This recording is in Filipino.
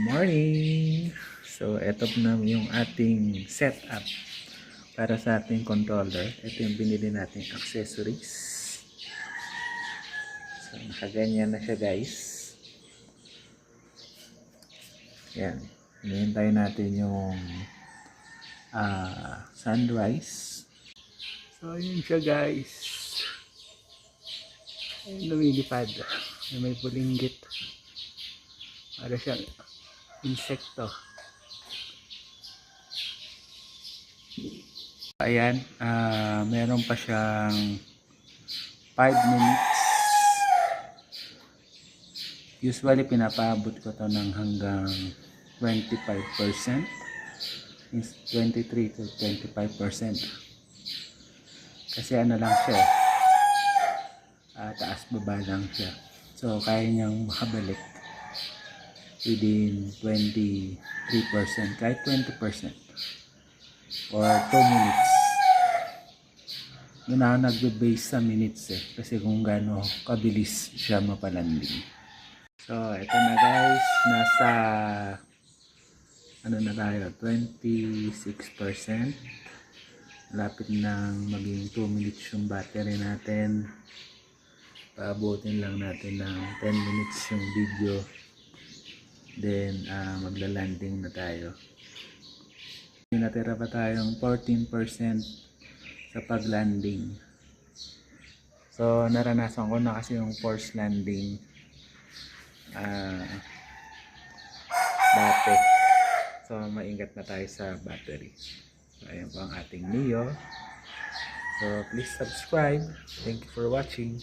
Morning! So, ito na yung ating setup para sa ating controller. Ito yung binili nating accessories. So, nakaganyan na siya, guys. Yan. Hinihintay natin yung sunrise. So, yun siya, guys. Ayun, lumilipad. May bulinggit. Para siyang insekto. Ayan, meron pa siyang 5 minutes. Usually pinapaabot ko to ng hanggang 25%. Means 23 to 25%. Kasi ano lang siya, taas baba lang siya. So kaya niyang makabalik within 23%, kahit 20% or 2 minutes. Doon ako nagbe-base sa minutes kasi kung gaano kabilis siya mapalanding. So ito na, guys, nasa ano na tayo, 26%. Malapit nang maging 2 minutes yung battery natin. Paabutin lang natin ng 10 minutes yung video. Then, magla-landing na tayo. Natira pa tayong 14% sa pag-landing. So, naranasan ko na kasi yung forced landing dati. So, maingat na tayo sa battery. So, ayan po ang ating Neo. So, please subscribe. Thank you for watching.